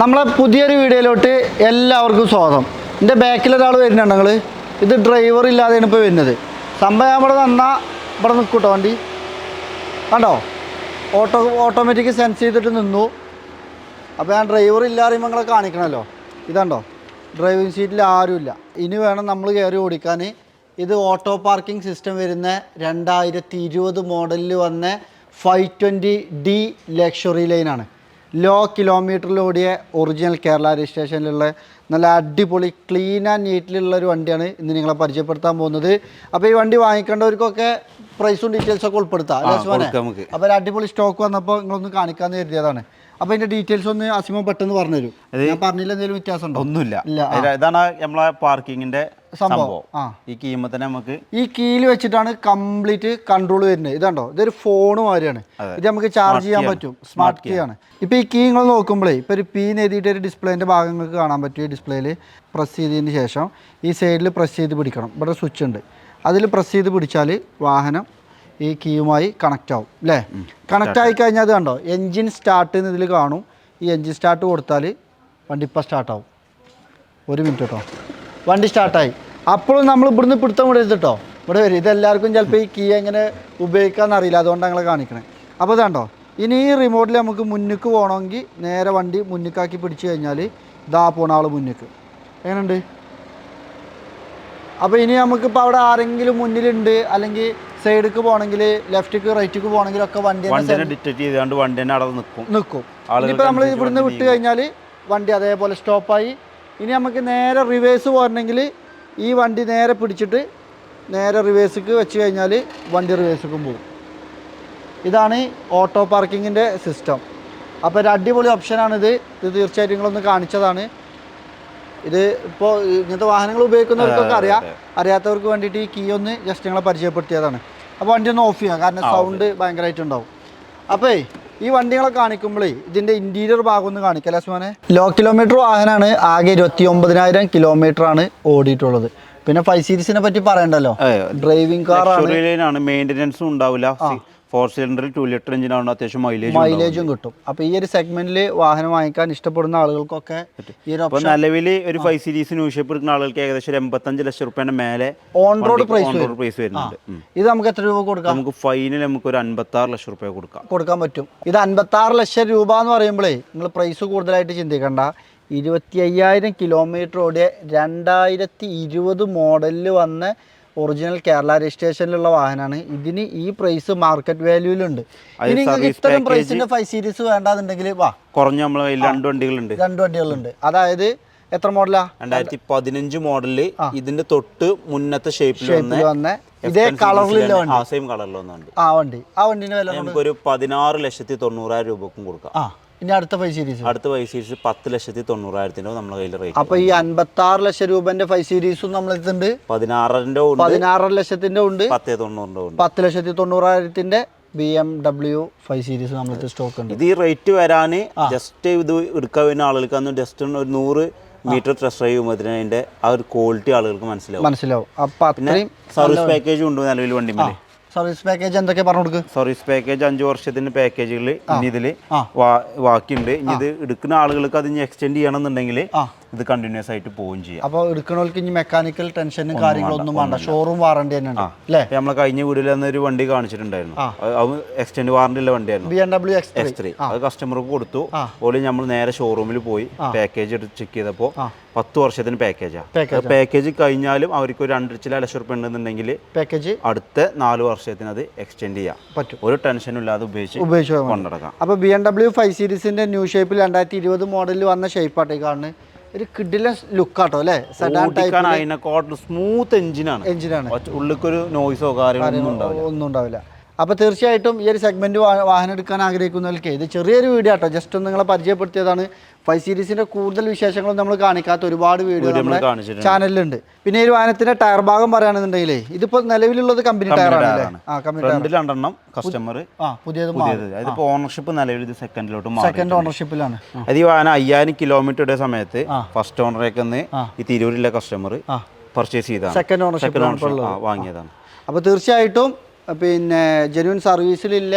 നമ്മളെ പുതിയൊരു വീഡിയോയിലോട്ട് എല്ലാവർക്കും സ്വാഗതം. എൻ്റെ ബാക്കിലൊരാൾ വരുന്നുണ്ട്. ഞങ്ങൾ ഇത് ഡ്രൈവർ ഇല്ലാതെയാണ് ഇപ്പോൾ വരുന്നത്. സംഭവം ഇവിടെ വന്നാൽ ഇവിടെ നിൽക്കൂട്ടോ വണ്ടി കണ്ടോ, ഓട്ടോമാറ്റിക് സെൻസ് ചെയ്തിട്ട് നിന്നു. അപ്പോൾ ഞാൻ ഡ്രൈവർ ഇല്ലാതെ നിങ്ങളെ കാണിക്കണമല്ലോ. ഇതുണ്ടോ, ഡ്രൈവിംഗ് സീറ്റിൽ ആരുമില്ല. ഇനി വേണം നമ്മൾ കയറി ഓടിക്കാൻ. ഇത് ഓട്ടോ പാർക്കിംഗ് സിസ്റ്റം വരുന്ന 2020 മോഡലിൽ വന്ന 520D ലക്ഷറി ലൈനാണ്. ലോ കിലോമീറ്ററിൽ ഓടിയ ഒറിജിനൽ കേരള രജിസ്ട്രേഷനിലുള്ള നല്ല അടിപൊളി ക്ലീൻ ആൻഡ് നീറ്റിലുള്ള ഒരു വണ്ടിയാണ് ഇന്ന് നിങ്ങളെ പരിചയപ്പെടുത്താൻ പോകുന്നത്. അപ്പോൾ ഈ വണ്ടി വാങ്ങിക്കേണ്ടവർക്കൊക്കെ പ്രൈസും ഡീറ്റെയിൽസൊക്കെ ഉൾപ്പെടുത്താം. അപ്പോൾ ഒരു അടിപൊളി സ്റ്റോക്ക് വന്നപ്പോൾ നിങ്ങളൊന്ന് കാണിക്കാമെന്ന് കരുതിയതാണ്. അപ്പോൾ ഇതിൻ്റെ ഡീറ്റെയിൽസ് ഒന്ന് അസിമോ പെട്ടെന്ന് പറഞ്ഞുതരും. ഞാൻ പറഞ്ഞില്ല, എന്തെങ്കിലും വ്യത്യാസം ഉണ്ടോ? ഒന്നുമില്ല. ഇതാണ് നമ്മളെ പാർക്കിങ്ങിന്റെ സംഭവം. ഈ കീമ തന്നെ നമുക്ക് ഈ കീയിൽ വെച്ചിട്ടാണ് കംപ്ലീറ്റ് കൺട്രോൾ വരുന്നത്. ഇതുണ്ടോ, ഇതൊരു ഫോൺ മാതിരിയാണ്. ഇത് നമുക്ക് ചാർജ് ചെയ്യാൻ പറ്റും. സ്മാർട്ട് കീ ആണ്. ഇപ്പോൾ ഈ കീ നിങ്ങൾ നോക്കുമ്പോഴേ ഇപ്പോൾ ഒരു പി എഴുതിയിട്ട് ഒരു ഡിസ്പ്ലേൻ്റെ ഭാഗങ്ങൾക്ക് കാണാൻ പറ്റും. ഈ ഡിസ്പ്ലേയിൽ പ്രസ് ചെയ്തതിന് ശേഷം ഈ സൈഡിൽ പ്രസ് ചെയ്ത് പിടിക്കണം. ഇവിടെ സ്വിച്ച് ഉണ്ട്, അതിൽ പ്രസ് ചെയ്ത് പിടിച്ചാൽ വാഹനം ഈ കീയുമായി കണക്റ്റ് ആവും അല്ലേ. കണക്റ്റ് ആയി കഴിഞ്ഞാൽ അത് കണ്ടോ, എൻജിൻ സ്റ്റാർട്ട് എന്ന് ഇതിൽ കാണും. ഈ എൻജിൻ സ്റ്റാർട്ട് കൊടുത്താൽ വണ്ടി ഇപ്പോൾ സ്റ്റാർട്ടാവും. 1 മിനിറ്റ് കേട്ടോ, വണ്ടി സ്റ്റാർട്ടായി. അപ്പോഴും നമ്മൾ ഇവിടുന്ന് പിടുത്തം വിടരുത് കേട്ടോ, ഇവിടെ വരും. ഇതെല്ലാവർക്കും ചിലപ്പോൾ ഈ കീ എങ്ങനെ ഉപയോഗിക്കാമെന്ന് അറിയില്ല, അതുകൊണ്ടാണ് ഞങ്ങളെ കാണിക്കണേ. അപ്പോൾ ഇതാണ്ടോ, ഇനി ഈ റിമോട്ടിൽ നമുക്ക് മുന്നിക്ക് പോകണമെങ്കിൽ നേരെ വണ്ടി മുന്നിക്കാക്കി പിടിച്ച് കഴിഞ്ഞാൽ ഇതാ പോണ ആൾ മുന്നിക്ക്. എങ്ങനെയുണ്ട്? അപ്പോൾ ഇനി നമുക്കിപ്പോൾ അവിടെ ആരെങ്കിലും മുന്നിലുണ്ട്, അല്ലെങ്കിൽ സൈഡിലേക്ക് പോകണമെങ്കിൽ ലെഫ്റ്റിക്ക് റൈറ്റിക്ക് പോകണമെങ്കിലൊക്കെ വണ്ടി നിൽക്കും. ഇനിയിപ്പോൾ നമ്മൾ ഇവിടുന്ന് വിട്ട് കഴിഞ്ഞാൽ വണ്ടി അതേപോലെ സ്റ്റോപ്പായി. ഇനി നമുക്ക് നേരെ റിവേഴ്സ് പോരണമെങ്കിൽ ഈ വണ്ടി നേരെ പിടിച്ചിട്ട് നേരെ റിവേഴ്സിക്ക് വെച്ച് കഴിഞ്ഞാൽ വണ്ടി റിവേഴ്സിക്കും പോകും. ഇതാണ് ഓട്ടോ പാർക്കിങ്ങിൻ്റെ സിസ്റ്റം. അപ്പോൾ ഒരു അടിപൊളി ഓപ്ഷനാണിത്. ഇത് തീർച്ചയായിട്ടും നിങ്ങളൊന്ന് കാണിച്ചതാണ്. ഇത് ഇപ്പോൾ ഇങ്ങനത്തെ വാഹനങ്ങൾ ഉപയോഗിക്കുന്നവർക്കൊക്കെ അറിയാം. അറിയാത്തവർക്ക് വേണ്ടിയിട്ട് ഈ കീ ഒന്ന് ജസ്റ്റ് നിങ്ങളെ പരിചയപ്പെടുത്തിയതാണ്. അപ്പോൾ വണ്ടി ഒന്ന് ഓഫ് ചെയ്യാം, കാരണം സൗണ്ട് ഭയങ്കരമായിട്ടുണ്ടാവും. അപ്പോൾ ഈ വണ്ടികളെ കാണിക്കുമ്പോഴേ ഇതിൻ്റെ ഇൻറ്റീരിയർ ഭാഗം ഒന്ന് കാണിക്കാം. ലക്ഷ്മണേ, ലോ കിലോമീറ്റർ വാഹനമാണ്. ആകെ 29,000 കിലോമീറ്ററാണ് ഓടിയിട്ടുള്ളത്. പിന്നെ 5 സീരീസിനെ പറ്റി പറയണ്ടല്ലോ, ഡ്രൈവിംഗ് കാറാണ്, മെയിൻ്റനൻസും ഉണ്ടാവില്ല. 4 സിലിണ്ടർ 2 ലിറ്റർ എഞ്ചിനാണ്, അത്യാവശ്യം മൈലേജും കിട്ടും. അപ്പോൾ ഈ ഒരു സെഗ്മെന്റിൽ വാഹനം വാങ്ങിക്കാൻ ഇഷ്ടപ്പെടുന്ന ആളുകൾക്കൊക്കെ ഈ ഒരു ഓപ്ഷൻ. നിലവിൽ ഒരു 5 സീരീസ് ന്യൂ ഷേപ്പ് എടുക്കുന്ന ആളുകൾക്ക് ഏകദേശം 85 ലക്ഷം രൂപയുടെ മേലെ ഓൺ റോഡ് പ്രൈസ് വരുന്നുണ്ട്. ഇത് നമുക്ക് എത്ര രൂപ കൊടുക്കാം? നമുക്ക് ഫൈനൽ നമുക്ക് ഒരു 56 ലക്ഷം രൂപ കൊടുക്കാൻ പറ്റും. ഇത് 56 ലക്ഷം രൂപ എന്ന് പറയുമ്പോഴേ നിങ്ങൾ പ്രൈസ് കൂടുതലായിട്ട് ചിന്തിക്കണ്ട. 25,000 കിലോമീറ്റർ ഓടിയ 2020 മോഡലിൽ വന്ന ഒറിജിനൽ കേരള രജിസ്ട്രേഷനിലുള്ള വാഹനമാണ്. ഇതിന് ഈ പ്രൈസ് മാർക്കറ്റ് വാല്യൂലുണ്ട്. ഇനി ഇത്തരം പ്രൈസിന്റെ 5 സീരീസ് വേണ്ടാന്നുണ്ടെങ്കിൽ വാ, കുറഞ്ഞ നമ്മൾ 2 വണ്ടികളുണ്ട്. അതായത് എത്ര മോഡലാ? 2015 മോഡലില് ഇതിന്റെ തൊട്ട് മുന്നത്തെ ഷേപ്പിൽ വന്ന ഇതേ കളറിലുള്ള വണ്ടി, സെയിം കളറിൽ വന്നുണ്ട്. ആ വണ്ടിന്റെ വില നമുക്കൊരു 16,90,000 രൂപക്കും കൊടുക്കാം. ഇനി അടുത്ത 5 സീരീസ് 10,90,000 നമ്മുടെ കയ്യിൽ റേറ്റ്. അപ്പൊ ഈ 56 ലക്ഷം രൂപന്റെ 5 സീരീസും നമ്മളെടുത്തുണ്ട്. 16 ലക്ഷത്തിന്റെ ഉണ്ട്, 10,90,000 BMW 5 സീരീസ് നമ്മളടുത്ത് സ്റ്റോക്ക് ഉണ്ട്. ഇത് ഈ റേറ്റ് വരാന് ജസ്റ്റ് ഇത് എടുക്കാൻ വരുന്ന ആളുകൾക്ക് അന്ന് ജസ്റ്റ് ഒരു 100 മീറ്റർ ടെസ്റ്റ് ഡ്രൈവ് ചെയ്യുമ്പോൾ അതിന്റെ ആ ഒരു ക്വാളിറ്റി ആളുകൾക്ക് മനസ്സിലാവും. അപ്പൊ സർവീസ് പാക്കേജും ഉണ്ട് നിലവിൽ വണ്ടിമേൽ. സർവീസ് പാക്കേജ് എന്തൊക്കെ പറഞ്ഞു കൊടുക്കുക? സർവീസ് പാക്കേജ് 5 വർഷത്തിന്റെ പാക്കേജുകൾ ഇനി ഇതിൽ ബാക്കിയുണ്ട്. ഇനി ഇത് എടുക്കുന്ന ആളുകൾക്ക് അത് ഇനി എക്സ്റ്റെൻഡ് ചെയ്യണമെന്നുണ്ടെങ്കിൽ ഇത് കണ്ടിന്യൂസ് ആയിട്ട് പോവുകയും ചെയ്യാം. അപ്പോൾ എടുക്കണവർക്ക് ഇനി മെക്കാനിക്കൽ ടെൻഷനും കാര്യങ്ങളൊന്നും വേണ്ട, ഷോറൂം വാറണ്ടി തന്നെയാണ് അല്ലേ? നമ്മളെ കഴിഞ്ഞ വീഡിയോയിൽ ഒരു വണ്ടി കാണിച്ചിട്ടുണ്ടായിരുന്നു, അത് എക്സ്റ്റെൻഡ് വാറണ്ടി ഉള്ള വണ്ടിയായിരുന്നു, BMW X3. അത് കസ്റ്റമർക്ക് കൊടുത്തു. അതുപോലെ നമ്മൾ നേരെ ഷോറൂമിൽ പോയി പാക്കേജ് എടുത്ത് ചെക്ക് ചെയ്തപ്പോൾ 10 വർഷത്തിന് പാക്കേജ് കഴിഞ്ഞാലും അവർക്ക് ഒരു 2 ലക്ഷം രൂപ ഉണ്ടെന്നുണ്ടെങ്കിൽ പാക്കേജ് അടുത്ത 4 വർഷത്തിന് അത് എക്സ്റ്റെൻഡ് ചെയ്യാൻ പറ്റും. ഒരു ടെൻഷനും ഇല്ലാതെ ഉപയോഗിച്ച് കൊണ്ടുനടക്കാം. അപ്പോൾ BMW 5 സീരീസിന്റെ ന്യൂ ഷേപ്പിൽ 2020 മോഡലിൽ വന്ന ഷേപ്പാട്ടേ കാണുന്നത്. ഒരു കിഡിലെ ലുക്കാട്ടോ അല്ലേ? സ്മൂത്ത് എഞ്ചിനാണ്. ഉള്ളിക്കൊരു നോയ്സോ കാര്യങ്ങളോ ഒന്നും ഉണ്ടാവില്ല. അപ്പോൾ തീർച്ചയായിട്ടും ഈ ഒരു സെഗ്മെന്റ് വാഹനം എടുക്കാൻ ആഗ്രഹിക്കുന്നവർക്ക് ഇത് ചെറിയൊരു വീഡിയോ ആട്ടോ, ജസ്റ്റ് ഒന്ന് നിങ്ങളെ പരിചയപ്പെടുത്തിയതാണ്. 5 സീരീസിന്റെ കൂടുതൽ വിശേഷങ്ങളും നമ്മൾ കാണിക്കാത്ത ഒരുപാട് വീഡിയോ നമ്മുടെ ചാനലിലുണ്ട്. പിന്നെ ഈ വാഹനത്തിന്റെ ടയർ ഭാഗം പറയുകയാണെന്നുണ്ടെങ്കിൽ ഇതിപ്പോ നിലവിലുള്ളത് കമ്പനി ടയറാണ്. കസ്റ്റമർ പുതിയത് ഓണർഷിപ്പ് നിലവിൽ ഇത് സെക്കൻഡ് ഓണർഷിപ്പിലാണ്. അത് ഈ വാഹനം 5,000 കിലോമീറ്ററുടെ സമയത്ത് ഫസ്റ്റ് ഓണറേക്ക് ഈ തിരൂരിലെ കസ്റ്റമർ പർച്ചേസ് ചെയ്താണ്, സെക്കൻഡ് ഓണർഷിപ്പ് വാങ്ങിയതാണ്. അപ്പോൾ തീർച്ചയായിട്ടും പിന്നെ ജെന്യൂൻ സർവീസിലില്ല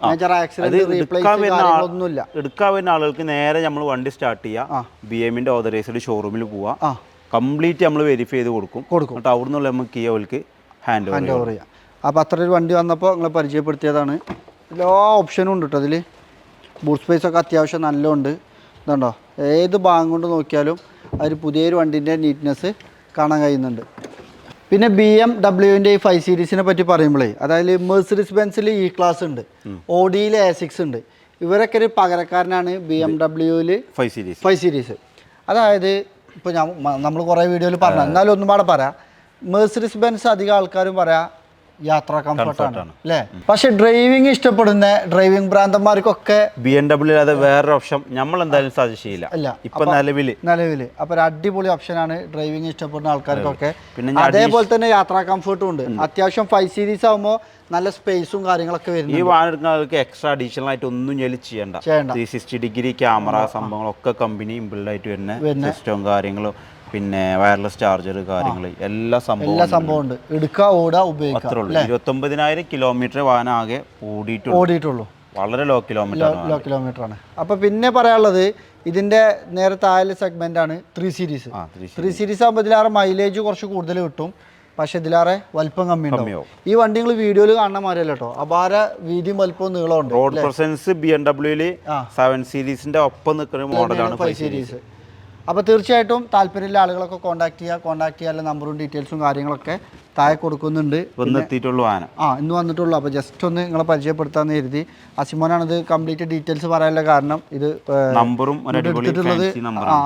മേജർ ആക്സിഡന്റ് റീപ്ലേസ് കാര്യങ്ങളൊന്നുമില്ല. എടുക്കാൻ വരുന്ന ആളുകൾക്ക് നേരെ നമ്മൾ വണ്ടി സ്റ്റാർട്ട് ചെയ്യുക, BMന്റെ ഓതറൈസ്ഡ് ഷോറൂമിൽ പോവുക, കംപ്ലീറ്റ് നമ്മൾ വെരിഫൈ ചെയ്ത് കൊടുക്കും. എന്നിട്ട് അവിടെ നിന്നുള്ള നമുക്ക് കീ അവർക്ക് ഹാൻഡ് ഓവർ ചെയ്യാം. അപ്പോൾ അത്ര ഒരു വണ്ടി വന്നപ്പോൾ നിങ്ങളെ പരിചയപ്പെടുത്തിയതാണ്. എല്ലാ ഓപ്ഷനും ഉണ്ട് കേട്ടോ അതിൽ. ബൂട്ട് സ്പേസ് ഒക്കെ അത്യാവശ്യം നല്ലോണ്ട്. ഇതുണ്ടോ, ഏത് ഭാഗം കൊണ്ട് നോക്കിയാലും അതിൽ പുതിയൊരു വണ്ടീൻ്റെ നീറ്റ്നെസ് കാണാൻ കഴിയുന്നുണ്ട്. പിന്നെ BMW ഈ 5 സീരീസിനെ പറ്റി പറയുമ്പോഴേ, അതായത് മെഴ്സിഡീസ് ബെൻസിൽ E-ക്ലാസ് ഉണ്ട്, ഓഡിയിൽ A6 ഉണ്ട്. ഇവരൊക്കെ ഒരു പകരക്കാരനാണ് BMW 5 സീരീസ്. അതായത് ഇപ്പോൾ നമ്മൾ കുറേ വീഡിയോയിൽ പറഞ്ഞു, എന്നാലും ഒന്നും പാടെ പറയാം, മെഴ്സിഡീസ് ബെൻസ് അധികം ആൾക്കാരും പറയാം യാത്ര കംഫർട്ടാണ് അല്ലേ. പക്ഷെ ഡ്രൈവിംഗ് ഇഷ്ടപ്പെടുന്ന ഡ്രൈവിംഗ് ഭ്രാന്തന്മാർക്കൊക്കെ BMW അല്ലാതെ വേറൊരു ഓപ്ഷൻ നമ്മൾ എന്തായാലും സജസ്റ്റ് ചെയ്യില്ല. ഇപ്പൊ നിലവിൽ അപ്പോൾ ഒരു അടിപൊളി ഓപ്ഷനാണ് ഡ്രൈവിംഗ് ഇഷ്ടപ്പെടുന്ന ആൾക്കാർക്കൊക്കെ. പിന്നെ അതേപോലെ തന്നെ യാത്രാ കംഫർട്ടും ഉണ്ട്. അത്യാവശ്യം 5 സീരീസ് ആകുമ്പോൾ നല്ല സ്പേസും കാര്യങ്ങളൊക്കെ വരുന്നു. ഈ വാഹനങ്ങൾക്ക് എക്സ്ട്രാ അഡീഷണൽ ആയിട്ട് ഒന്നും ചെയ്യണ്ട. 360 ഡിഗ്രി ക്യാമറ സംഭവങ്ങളൊക്കെ കമ്പനി ഇൻബിൽഡ് ആയിട്ട് വരുന്ന സിസ്റ്റവും കാര്യങ്ങളും, പിന്നെ വയർലെസ് ചാർജർ കാര്യങ്ങൾ എല്ലാ സംഭവം ഉണ്ട്. എടുക്കുക, ഓടുക, ഉപയോഗിക്കുക. 29,000 കിലോമീറ്റർ വാഹനം ആകെ ഓടിയിട്ടുള്ളൂ. വളരെ ലോ കിലോമീറ്റർ ആണ്. അപ്പോൾ പിന്നെ പറയാനുള്ളത് ഇതിൻ്റെ നേരെ താഴെ സെഗ്മെൻ്റ് ആണ് 3 സീരീസ്. 3 സീരീസ് ആകുമ്പോൾ ഇതിലേറെ മൈലേജ് കുറച്ച് കൂടുതൽ കിട്ടും, പക്ഷെ ഇതിലേറെ വലിപ്പം കമ്മിയാവും. ഈ വണ്ടി നിങ്ങൾ വീഡിയോയിൽ കാണുന്ന മാതിരിയല്ല കേട്ടോ, അപാര വീതിയും വലിപ്പവും നീളമുണ്ട്. റോഡ് പ്രസൻസ് BMW 7 സീരീസിന്റെ ഒപ്പം നിൽക്കുന്ന മോഡലാണ് 5 സീരീസ്. അപ്പോൾ തീർച്ചയായിട്ടും താല്പര്യമുള്ള ആളുകളൊക്കെ കോൺടാക്ട് ചെയ്യാനുള്ള നമ്പറും ഡീറ്റെയിൽസും കാര്യങ്ങളൊക്കെ താഴെ കൊടുക്കുന്നുണ്ട്. ഇന്ന് വന്നിട്ടുള്ളൂ. അപ്പോൾ ജസ്റ്റ് ഒന്ന് നിങ്ങളെ പരിചയപ്പെടുത്താമെന്ന് കരുതി. അസിമോനാണിത് കംപ്ലീറ്റ് ഡീറ്റെയിൽസ് പറയാനുള്ള കാരണം. ഇത് എടുത്തിട്ടുള്ളത്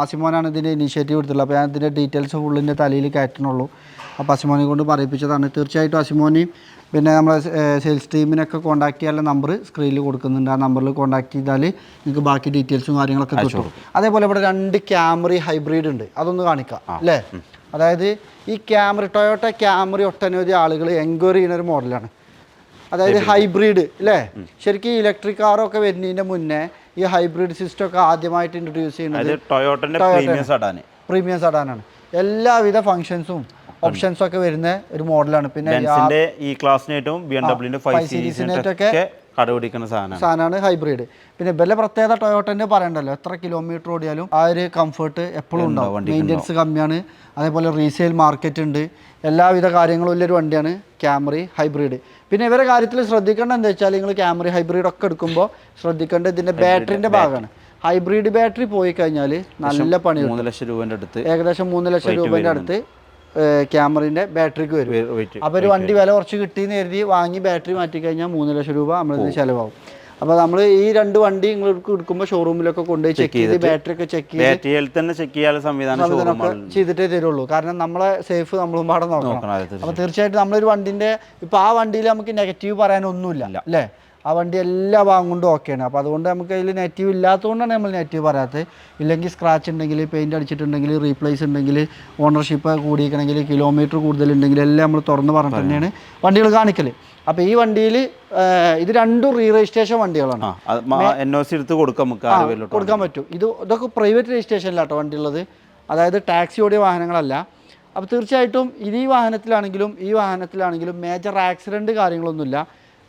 അസിമോനാണ് ഇതിൻ്റെ ഇനീഷ്യേറ്റീവ് എടുത്തിട്ടുള്ളത്. അപ്പോൾ ഞാൻ ഇതിൻ്റെ ഡീറ്റെയിൽസ് ഫുള്ളിൻ്റെ തലയിൽ കയറ്റണുള്ളൂ. അപ്പോൾ അസിമോനെ കൊണ്ട് പറയിപ്പിച്ചതാണ്. തീർച്ചയായിട്ടും അസിമോനെയും പിന്നെ നമ്മളെ സെയിൽസ് ടീമിനൊക്കെ കോൺടാക്ട് ചെയ്യാനുള്ള നമ്പർ സ്ക്രീനിൽ കൊടുക്കുന്നുണ്ട്. ആ നമ്പറിൽ കോൺടാക്ട് ചെയ്താൽ നിങ്ങൾക്ക് ബാക്കി ഡീറ്റെയിൽസും കാര്യങ്ങളൊക്കെ കിട്ടും. അതേപോലെ ഇവിടെ 2 ക്യാമറി ഹൈബ്രിഡ് ഉണ്ട്, അതൊന്ന് കാണിക്കാം അല്ലേ. അതായത് ഈ ടൊയോട്ട ക്യാമറി ഒട്ടനവധി ആളുകൾ എൻക്വയറി ചെയ്യുന്ന ഒരു മോഡലാണ്. അതായത് ഹൈബ്രിഡ് അല്ലേ. ശരിക്കും ഇലക്ട്രിക് കാറൊക്കെ വരുന്നതിൻ്റെ മുന്നേ ഈ ഹൈബ്രിഡ് സിസ്റ്റം ഒക്കെ ആദ്യമായിട്ട് ഇൻട്രൊഡ്യൂസ് ചെയ്യുന്നത് പ്രീമിയം സഡാനാണ്. എല്ലാവിധ ഫങ്ഷൻസും ഓപ്ഷൻസ് ഒക്കെ വരുന്ന ഒരു മോഡലാണ്. പിന്നെ സാധനമാണ് ഹൈബ്രിഡ്. പിന്നെ വില പ്രത്യേകത ടൊയോട്ടൻ്റെ പറയണ്ടല്ലോ, എത്ര കിലോമീറ്റർ ഓടിയാലും ആ ഒരു കംഫർട്ട് എപ്പോഴും ഉണ്ടാവും. മെയിൻ്റെനൻസ് കമ്മിയാണ്. അതേപോലെ റീസെയിൽ മാർക്കറ്റ് ഉണ്ട്. എല്ലാവിധ കാര്യങ്ങളും ഉള്ളൊരു വണ്ടിയാണ് ക്യാമറി ഹൈബ്രിഡ്. പിന്നെ ഇവരുടെ കാര്യത്തിൽ ശ്രദ്ധിക്കേണ്ടത് എന്താ വെച്ചാൽ, നിങ്ങൾ ക്യാമറി ഹൈബ്രിഡ് ഒക്കെ എടുക്കുമ്പോൾ ശ്രദ്ധിക്കേണ്ടത് ഇതിൻ്റെ ബാറ്ററിൻ്റെ ഭാഗമാണ്. ഹൈബ്രിഡ് ബാറ്ററി പോയി കഴിഞ്ഞാൽ നല്ല പണി. 3 ലക്ഷം രൂപേൻ്റെ അടുത്ത്, ഏകദേശം 3 ലക്ഷം രൂപേൻ്റെ അടുത്ത് ക്യാമറയുടെ ബാറ്ററിക്ക് വരും. അപ്പോൾ ഒരു വണ്ടി വില കുറച്ച് കിട്ടിയെന്ന് കരുതി വാങ്ങി ബാറ്ററി മാറ്റി കഴിഞ്ഞാൽ 3 ലക്ഷം രൂപ നമ്മളിത് ചിലവാകും. അപ്പോൾ നമ്മൾ ഈ 2 വണ്ടി നിങ്ങൾക്ക് എടുക്കുമ്പോൾ ഷോറൂമിലൊക്കെ കൊണ്ടുപോയി ചെക്ക് ചെയ്ത് ബാറ്ററി ഒക്കെ ചെക്ക് ചെയ്തിട്ടേ തരുള്ളൂ. കാരണം നമ്മളെ സേഫ് നമ്മളും പാടെ നോക്കണം. അപ്പോൾ തീർച്ചയായിട്ടും നമ്മളൊരു വണ്ടിൻ്റെ ഇപ്പോൾ ആ വണ്ടിയിൽ നമുക്ക് നെഗറ്റീവ് പറയാനൊന്നുമില്ല അല്ലേ. ആ വണ്ടി എല്ലാ ഭാഗം കൊണ്ടും ഓക്കെയാണ്. അപ്പോൾ അതുകൊണ്ട് നമുക്ക് അതിൽ നെഗറ്റീവ് ഇല്ലാത്തതുകൊണ്ടാണ് നമ്മൾ നെഗറ്റീവ് പറയാത്തത്. ഇല്ലെങ്കിൽ സ്ക്രാച്ച് ഉണ്ടെങ്കിൽ, പെയിൻറ്റ് അടിച്ചിട്ടുണ്ടെങ്കിൽ, റീപ്ലേസ് ഉണ്ടെങ്കിൽ, ഓണർഷിപ്പ് കൂടിയിരിക്കണമെങ്കിൽ, കിലോമീറ്റർ കൂടുതലുണ്ടെങ്കിൽ എല്ലാം നമ്മൾ തുറന്ന് പറഞ്ഞിട്ട് തന്നെയാണ് വണ്ടികൾ കാണിക്കൽ. അപ്പോൾ ഈ വണ്ടിയിൽ ഇത് 2 റീ രജിസ്ട്രേഷൻ വണ്ടികളാണ്. കൊടുക്കാൻ പറ്റും. ഇതൊക്കെ പ്രൈവറ്റ് രജിസ്ട്രേഷനിലാട്ടോ വണ്ടി ഉള്ളത്, അതായത് ടാക്സി ഓടിയ വാഹനങ്ങളല്ല. അപ്പോൾ തീർച്ചയായിട്ടും ഈ വാഹനത്തിലാണെങ്കിലും മേജർ ആക്സിഡൻറ്റ് കാര്യങ്ങളൊന്നുമില്ല.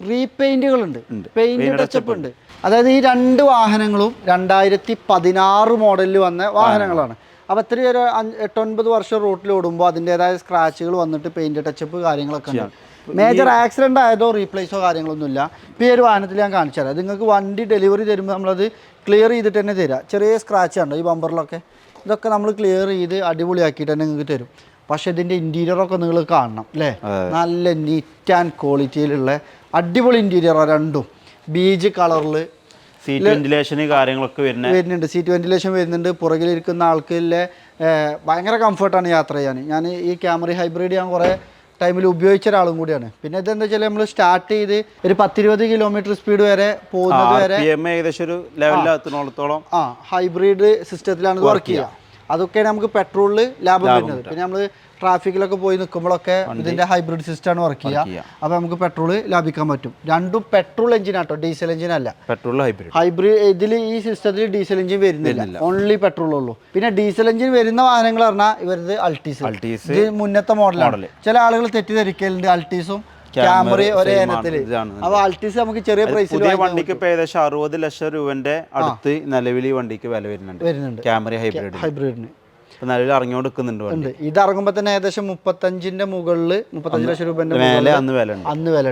റീപെയിൻറ്റുകളുണ്ട്, പെയിൻറ്റ് ടച്ചപ്പ് ഉണ്ട്. അതായത് ഈ 2 വാഹനങ്ങളും 2016 മോഡലിൽ വന്ന വാഹനങ്ങളാണ്. അപ്പോൾ ഇത്രയും ഒരു 8-9 വർഷം റോട്ടിൽ ഓടുമ്പോൾ അതിൻ്റേതായ സ്ക്രാച്ചുകൾ വന്നിട്ട് പെയിൻറ്റ് ടച്ചപ്പ് കാര്യങ്ങളൊക്കെ ഉണ്ട്. മേജർ ആക്സിഡൻ്റ് ആയതോ റീപ്ലേസോ കാര്യങ്ങളൊന്നുമില്ല. ഇപ്പോൾ ഈ ഒരു വാഹനത്തിൽ ഞാൻ കാണിച്ചു തരാം. നിങ്ങൾക്ക് വണ്ടി ഡെലിവറി തരുമ്പോൾ നമ്മളത് ക്ലിയർ ചെയ്തിട്ട് തന്നെ തരാം. ചെറിയ സ്ക്രാച്ച് ഉണ്ടോ ഈ ബമ്പറിലൊക്കെ, ഇതൊക്കെ നമ്മൾ ക്ലിയർ ചെയ്ത് അടിപൊളിയാക്കിയിട്ട് തന്നെ നിങ്ങൾക്ക് തരും. പക്ഷേ ഇതിൻ്റെ ഇൻറ്റീരിയറൊക്കെ നിങ്ങൾ കാണണം അല്ലേ. നല്ല നീറ്റ് ആൻഡ് ക്വാളിറ്റിയിലുള്ള അടിപൊളി ഇൻറ്റീരിയറാണ്. 2ഉം ബീജ് കളറിൽ സീറ്റ് വെന്റിലേഷൻ കാര്യങ്ങളൊക്കെ വരുന്നുണ്ട്. സീറ്റ് വെന്റിലേഷൻ വരുന്നുണ്ട്. പുറകിലിരിക്കുന്ന ആൾക്കില്ലേ ഭയങ്കര കംഫർട്ടാണ് യാത്ര ചെയ്യാൻ. ഞാൻ ഈ ക്യാമറി ഹൈബ്രിഡ് ഞാൻ കുറേ ടൈമിൽ ഉപയോഗിച്ച ഒരാളും കൂടിയാണ്. പിന്നെ ഇതെന്താ വെച്ചാൽ നമ്മൾ സ്റ്റാർട്ട് ചെയ്ത് ഒരു 10-20 കിലോമീറ്റർ സ്പീഡ് വരെ പോകുന്നത് വരെ ഏകദേശം ഒരു ലെവലിലെത്തുന്നിടത്തോളം ഹൈബ്രിഡ് സിസ്റ്റത്തിലാണ് വർക്ക് ചെയ്യുക. അതൊക്കെയാണ് നമുക്ക് പെട്രോളിൽ ലാഭം വരുന്നത്. പിന്നെ നമ്മൾ ട്രാഫിക്കിലൊക്കെ പോയി നിൽക്കുമ്പോഴൊക്കെ ഇതിൻ്റെ ഹൈബ്രിഡ് സിസ്റ്റമാണ് വർക്ക് ചെയ്യുക. അപ്പോൾ നമുക്ക് പെട്രോൾ ലാഭിക്കാൻ പറ്റും. 2ഉം പെട്രോൾ എഞ്ചിനാട്ടോ, ഡീസൽ എഞ്ചിനല്ല. പെട്രോൾ ഹൈബ്രിഡ് ഇതിൽ ഈ സിസ്റ്റത്തിൽ ഡീസൽ എഞ്ചിൻ വരുന്നില്ല, ഓൺലി പെട്രോൾ ഉള്ളൂ. പിന്നെ ഡീസൽ എഞ്ചിൻ വരുന്ന വാഹനങ്ങൾ പറഞ്ഞാൽ ഇവരത് അൾട്ടീസ്, ഇത് മുന്നത്തെ മോഡലാണ്. ചില ആളുകൾ തെറ്റിദ്ധരിക്കലുണ്ട് അൾട്ടീസും ക്യാമറി ഒരേ ഇനത്തിൽ. അപ്പോൾ ആൾട്ടിസ് നമുക്ക് ചെറിയ പ്രൈസിൽ പുതിയ വണ്ടിക്ക് ഇപ്പോൾ ഏകദേശം 60 ലക്ഷം രൂപന്റെ അടുത്ത് നിലവിൽ ഈ വണ്ടിക്ക് വില വരുന്നുണ്ട്. ക്യാമറി ഹൈബ്രിഡിന് നിലവിൽ ഇറങ്ങിക്കൊടുക്കുന്നുണ്ട്. ഇത് ഇറങ്ങുമ്പോൾ തന്നെ ഏകദേശം 35 മുകളിൽ 35 ലക്ഷം രൂപന്റെ അന്ന് വില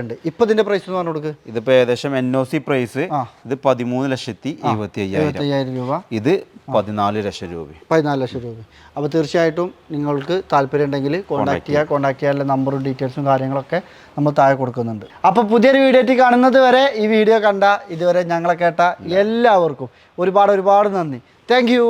ഉണ്ട്. ഇപ്പൊ ഇതിന്റെ പ്രൈസ് എന്ന് പറഞ്ഞു കൊടുക്ക്. ഇതിപ്പോ ഏകദേശം NOC പ്രൈസ് ഇത് 13,75,000 രൂപ. ഇത് 14 ലക്ഷം രൂപ. 14 ലക്ഷം രൂപ. അപ്പോൾ തീർച്ചയായിട്ടും നിങ്ങൾക്ക് താല്പര്യം ഉണ്ടെങ്കിൽ കോൺടാക്ട് ചെയ്യാനുള്ള നമ്പറും ഡീറ്റെയിൽസും കാര്യങ്ങളൊക്കെ നമ്മൾ താഴെ കൊടുക്കുന്നുണ്ട്. അപ്പോൾ പുതിയൊരു വീഡിയോ കാണുന്നത് വരെ ഈ വീഡിയോ കണ്ട ഇതുവരെ ഞങ്ങളെ കേട്ട എല്ലാവർക്കും ഒരുപാട് നന്ദി. Thank you.